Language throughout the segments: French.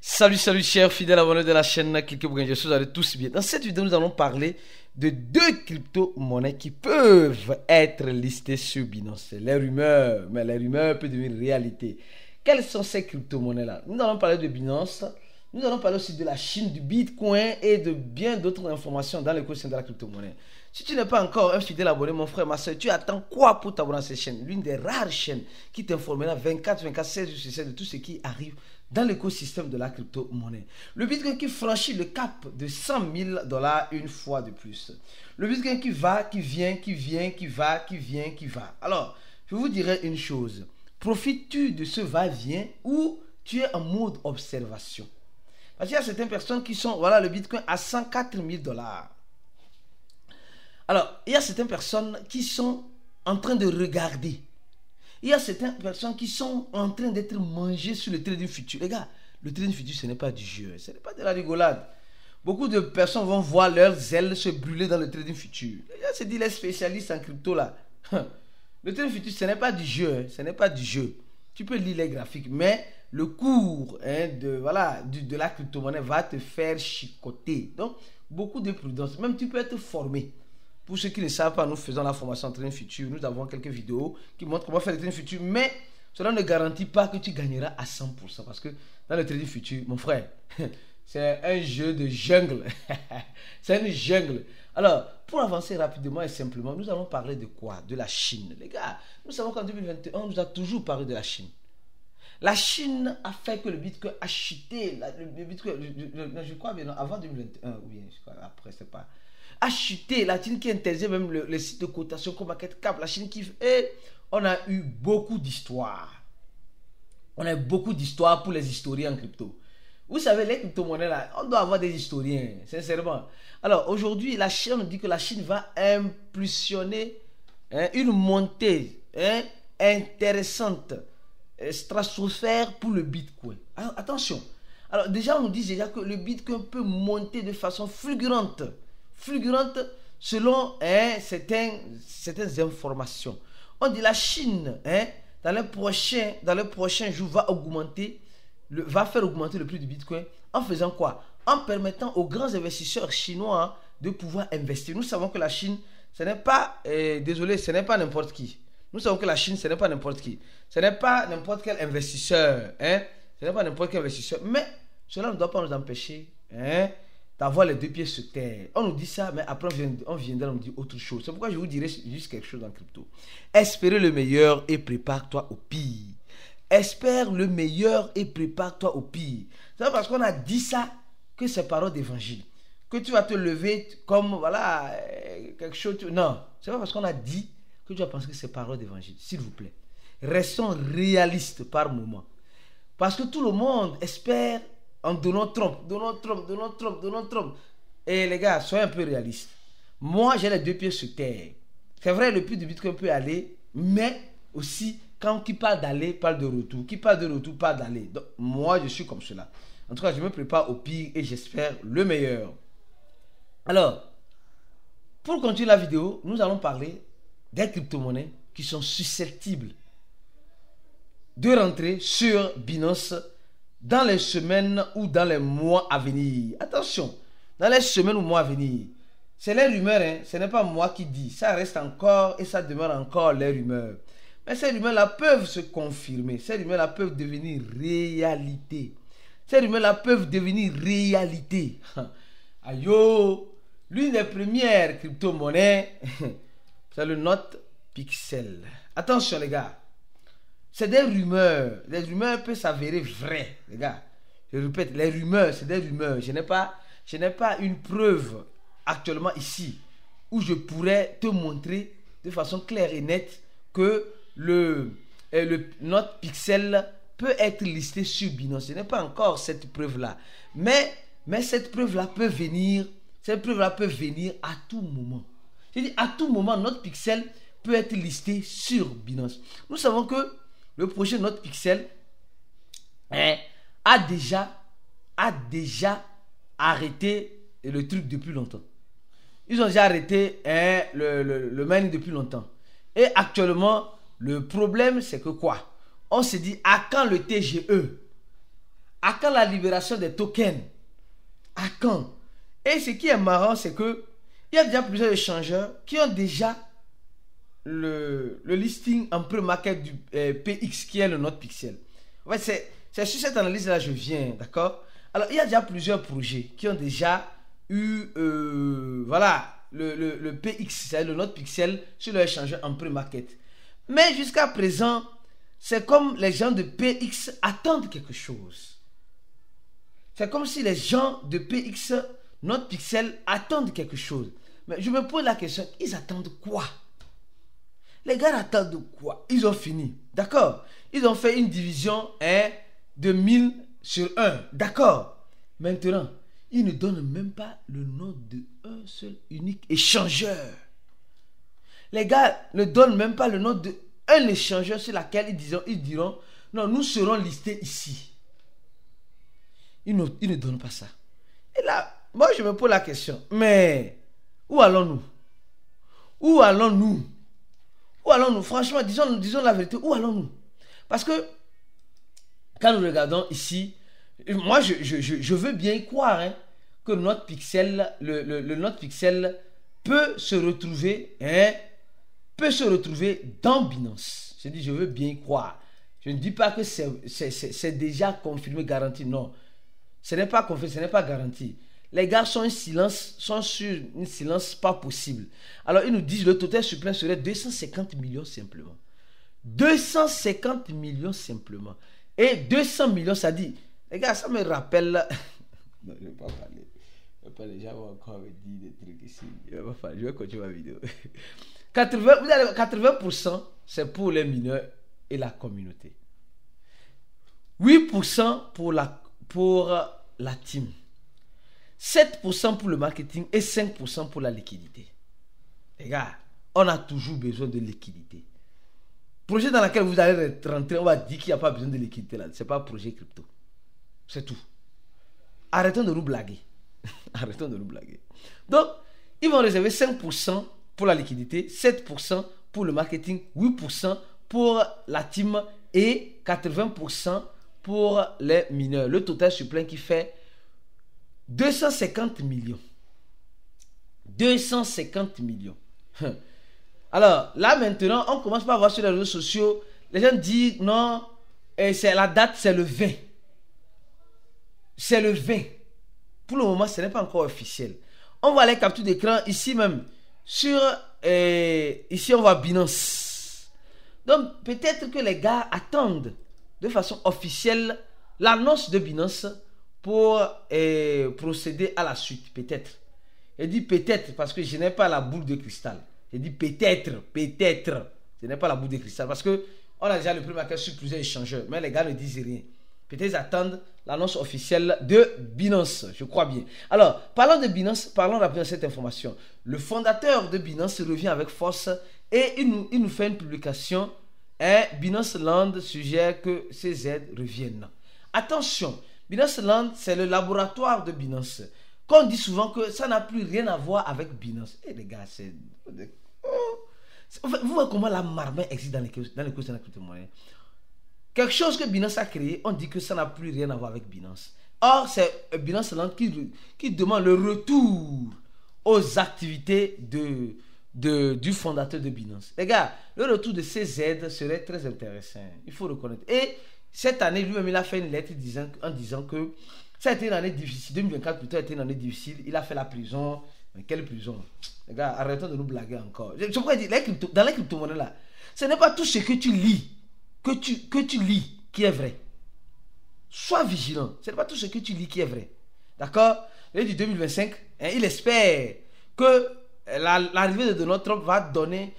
Salut chers fidèles abonnés de la chaîne Cliquez-vous, j'espère que vous allez tous bien. Dans cette vidéo, nous allons parler de deux crypto-monnaies qui peuvent être listées sur Binance. Les rumeurs, mais les rumeurs peuvent devenir réalité. Quelles sont ces crypto-monnaies-là? Nous allons parler de Binance, nous allons parler aussi de la Chine, du Bitcoin et de bien d'autres informations dans l'écosystème de la crypto-monnaie. Si tu n'es pas encore un fidèle abonné, mon frère, ma soeur, tu attends quoi pour t'abonner à cette chaîne? L'une des rares chaînes qui t'informera 24/24, 16 jours sur 16 de tout ce qui arrive dans l'écosystème de la crypto-monnaie. Le Bitcoin qui franchit le cap de 100 000 $ une fois de plus. Le Bitcoin qui va, qui vient, qui vient, qui va, qui vient, qui va. Alors, je vous dirais une chose. Profites-tu de ce va-vient ou tu es en mode observation? Parce qu'il y a certaines personnes qui sont, voilà, le Bitcoin à 104 000 $. Alors, il y a certaines personnes qui sont en train de regarder. Il y a certaines personnes qui sont en train d'être mangées sur le trading futur. Les gars, le trading futur, ce n'est pas du jeu. Ce n'est pas de la rigolade. Beaucoup de personnes vont voir leurs ailes se brûler dans le trading futur. Se dit les spécialistes en crypto là. Le trading futur, ce n'est pas du jeu. Ce n'est pas du jeu. Tu peux lire les graphiques, mais le cours de la crypto-monnaie va te faire chicoter. Donc, beaucoup de prudence. Même tu peux être formé. Pour ceux qui ne savent pas, nous faisons la formation en trading futur. Nous avons quelques vidéos qui montrent comment faire le trading futur. Mais cela ne garantit pas que tu gagneras à 100%. Parce que dans le trading futur, mon frère, c'est un jeu de jungle. C'est une jungle. Alors, pour avancer rapidement et simplement, nous allons parler de quoi? De la Chine. Les gars, nous savons qu'en 2021, on nous a toujours parlé de la Chine. La Chine a fait que le Bitcoin a chuté. Le Bitcoin, je crois bien, avant 2021, ou bien, je crois, après, c'est pas... a chuté. La Chine qui interdisait même les sites de cotation comme MarketCap, la Chine qui... Et on a eu beaucoup d'histoires. On a eu beaucoup d'histoires pour les historiens en crypto. Vous savez, les crypto-monnaies là, on doit avoir des historiens, sincèrement. Alors aujourd'hui, la Chine, on dit que la Chine va impulsionner une montée intéressante, stratosphère pour le Bitcoin. Alors, attention. Alors déjà, on nous dit déjà que le Bitcoin peut monter de façon fulgurante selon certaines informations. On dit la Chine, dans les prochains jours, va faire augmenter le prix du Bitcoin en faisant quoi? En permettant aux grands investisseurs chinois de pouvoir investir. Nous savons que la Chine, ce n'est pas, ce n'est pas n'importe qui. Nous savons que la Chine, ce n'est pas n'importe qui. Ce n'est pas n'importe quel investisseur. Ce n'est pas n'importe quel investisseur. Mais cela ne doit pas nous empêcher d'avoir les deux pieds sur terre. On nous dit ça, mais après on viendra nous dire autre chose. C'est pourquoi je vous dirai juste quelque chose en crypto. Espérez le meilleur et prépare-toi au pire. Espère le meilleur et prépare-toi au pire. C'est pas parce qu'on a dit ça que c'est parole d'évangile. Que tu vas te lever comme, voilà, quelque chose. Non, c'est pas parce qu'on a dit que tu vas penser que c'est parole d'évangile. S'il vous plaît, restons réalistes par moment. Parce que tout le monde espère en Donald Trump. Et les gars, soyez un peu réalistes. Moi, j'ai les deux pieds sur terre. C'est vrai, le prix du Bitcoin peut aller, mais aussi, quand qui parle d'aller, parle de retour. Qui parle de retour, parle d'aller. Donc, moi, je suis comme cela. En tout cas, je me prépare au pire et j'espère le meilleur. Alors, pour continuer la vidéo, nous allons parler des crypto-monnaies qui sont susceptibles de rentrer sur Binance dans les semaines ou dans les mois à venir. Attention, dans les semaines ou mois à venir. C'est les rumeurs, ce n'est pas moi qui dis. Ça reste encore et ça demeure encore les rumeurs. Mais ces rumeurs-là peuvent se confirmer. Ces rumeurs-là peuvent devenir réalité. Ces rumeurs-là peuvent devenir réalité. Aïe, l'une des premières crypto-monnaies, c'est le NotPixel. Attention les gars. C'est des rumeurs. Les rumeurs peuvent s'avérer vraies, les gars. Je répète, les rumeurs, c'est des rumeurs. Je n'ai pas une preuve actuellement ici où je pourrais te montrer de façon claire et nette que le NotPixel peut être listé sur Binance. Je n'ai pas encore cette preuve-là. Mais cette preuve-là peut venir. Cette preuve-là peut venir à tout moment. Je dis à tout moment, NotPixel peut être listé sur Binance. Nous savons que le projet NotPixel a déjà arrêté le truc depuis longtemps. Ils ont déjà arrêté le mining depuis longtemps. Et actuellement, le problème, c'est que quoi? On s'est dit, à quand le TGE? À quand la libération des tokens? À quand? Et ce qui est marrant, c'est que il y a déjà plusieurs échangeurs qui ont déjà le listing en pre-market du PX qui est le Note Pixel. En fait, c'est sur cette analyse-là que je viens, d'accord? Alors, il y a déjà plusieurs projets qui ont déjà eu, voilà, le PX, c'est-à-dire le Note Pixel sur leur échangeur en pre-market. Mais jusqu'à présent, c'est comme les gens de PX attendent quelque chose. C'est comme si les gens de PX, Note Pixel, attendent quelque chose. Mais je me pose la question, ils attendent quoi? Les gars attendent quoi? Ils ont fini, d'accord? Ils ont fait une division de 1000 sur 1, d'accord? Maintenant, ils ne donnent même pas le nom de un seul unique échangeur. Les gars ne donnent même pas le nom de un échangeur sur lequel ils diront, non, nous serons listés ici. Ils ne donnent pas ça. Et là, moi je me pose la question, mais où allons-nous? Où allons-nous? Où allons-nous? Franchement, disons la vérité, où allons-nous? Parce que, quand nous regardons ici, moi je veux bien croire que notre pixel, le Note Pixel peut se retrouver dans Binance. Je dis, je veux bien croire. Je ne dis pas que c'est déjà confirmé, garanti. Non. Ce n'est pas confirmé, ce n'est pas garanti. Les gars sont sur un silence pas possible. Alors, ils nous disent le total suprême serait 250 millions simplement. 250 millions simplement. Et 200 millions, ça dit... Les gars, ça me rappelle... Non, je ne vais pas parler. Les gens vont encore me dire des trucs ici. Je vais continuer ma vidéo. 80%, c'est pour les mineurs et la communauté. 8% pour la team. 7% pour le marketing et 5% pour la liquidité. Les gars, on a toujours besoin de liquidité. Projet dans lequel vous allez rentrer, on va dire qu'il n'y a pas besoin de liquidité là. Ce n'est pas un projet crypto. C'est tout. Arrêtons de nous blaguer. Arrêtons de nous blaguer. Donc, ils vont réserver 5% pour la liquidité, 7% pour le marketing, 8% pour la team et 80% pour les mineurs. Le total suppléant qui fait 250 millions. 250 millions. Alors, là maintenant, on commence par voir sur les réseaux sociaux, les gens disent non, c'est la date, c'est le 20. C'est le 20. Pour le moment, ce n'est pas encore officiel. On voit les captures d'écran ici même. Ici, on voit Binance. Donc, peut-être que les gars attendent de façon officielle l'annonce de Binance pour procéder à la suite. Peut-être. Je dis peut-être parce que je n'ai pas la boule de cristal. Je dis peut-être. Je n'ai pas la boule de cristal parce que on a déjà le prix marqué sur plusieurs échangeurs. Mais les gars ne disent rien. Peut-être ils attendent l'annonce officielle de Binance, je crois bien. Alors, parlons de Binance, parlons rapidement de cette information. Le fondateur de Binance revient avec force et il nous fait une publication. Binance Land suggère que ces aides reviennent. Attention, Binance Land, c'est le laboratoire de Binance. Qu'on dit souvent que ça n'a plus rien à voir avec Binance. Et les gars, c'est... Vous voyez comment la marmaille existe dans les crypto-monnaies. Quelque chose que Binance a créé, on dit que ça n'a plus rien à voir avec Binance. Or, c'est Binance Land qui demande le retour aux activités du fondateur de Binance. Les gars, le retour de ces aides serait très intéressant. Il faut reconnaître. Et cette année, lui-même, il a fait une lettre en disant que ça a été une année difficile. 2024 plutôt a été une année difficile. Il a fait la prison. Mais quelle prison? Les gars, arrêtons de nous blaguer encore. Je pourrais dire, dans les crypto-monnaies là, ce n'est pas tout ce que tu lis. Que tu lis qui est vrai. Sois vigilant. Ce n'est pas tout ce que tu lis qui est vrai. D'accord? L'année du 2025, il espère que l'arrivée de Donald Trump va donner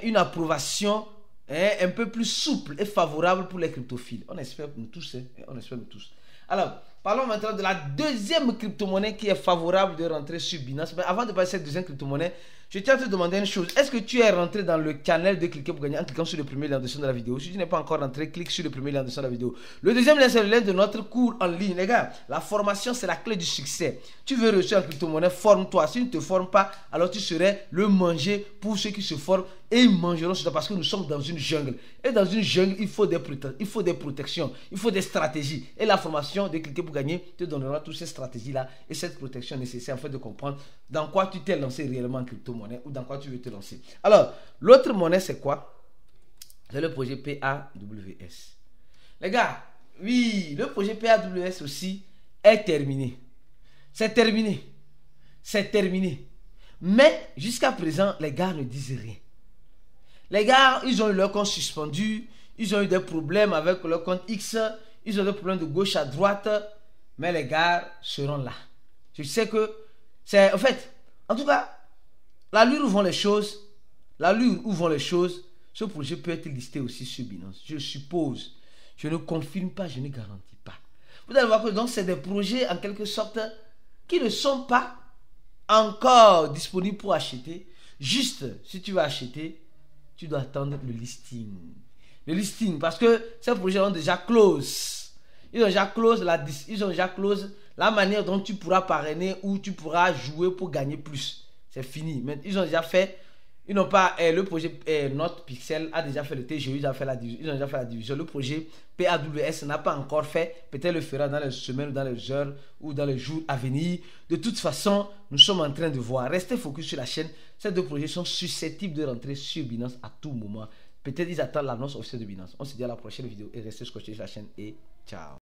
une approbation un peu plus souple et favorable pour les cryptophiles. On espère nous tous. On espère nous tous. Alors, parlons maintenant de la deuxième crypto-monnaie qui est favorable de rentrer sur Binance. Mais avant de passer à cette deuxième crypto-monnaie, je tiens à te demander une chose. Est-ce que tu es rentré dans le canal de Cliquer pour gagner en cliquant sur le premier lien de la vidéo? Si tu n'es pas encore rentré, clique sur le premier lien de la vidéo. Le deuxième lien, c'est le lien de notre cours en ligne. Les gars, la formation, c'est la clé du succès. Tu veux réussir en crypto-monnaie, forme-toi. Si tu ne te formes pas, alors tu serais le manger pour ceux qui se forment et ils mangeront sur toi parce que nous sommes dans une jungle. Et dans une jungle, il faut des protections, il faut des stratégies. Et la formation de Cliquer pour gagner te donnera toutes ces stratégies-là et cette protection nécessaire en fait de comprendre dans quoi tu t'es lancé réellement en crypto-monnaie ou dans quoi tu veux te lancer. Alors, l'autre monnaie, c'est quoi? C'est le projet PAWS. Les gars, oui, le projet PAWS aussi est terminé. C'est terminé. C'est terminé. Mais jusqu'à présent, les gars ne disent rien. Les gars, ils ont eu leur compte suspendu. Ils ont eu des problèmes avec leur compte X. Ils ont des problèmes de gauche à droite. Mais les gars seront là. Je sais que c'est... En fait, en tout cas, l'allure où vont les choses, ce projet peut être listé aussi sur Binance. Je suppose. Je ne confirme pas, je ne garantis pas. Vous allez voir que donc c'est des projets en quelque sorte qui ne sont pas encore disponibles pour acheter. Juste, si tu veux acheter, tu dois attendre le listing. Le listing, parce que ces projets ont déjà close. Ils ont déjà close la manière dont tu pourras parrainer ou tu pourras jouer pour gagner plus. C'est fini. Mais ils ont déjà fait. Ils n'ont pas. Le projet Notre Pixel a déjà fait le TGE, ils ont déjà fait la division. Le projet PAWS n'a pas encore fait. Peut-être le fera dans les semaines, ou dans les heures ou dans les jours à venir. De toute façon, nous sommes en train de voir. Restez focus sur la chaîne. Ces deux projets sont susceptibles de rentrer sur Binance à tout moment. Peut-être ils attendent l'annonce officielle de Binance. On se dit à la prochaine vidéo et restez scotchés sur la chaîne et ciao.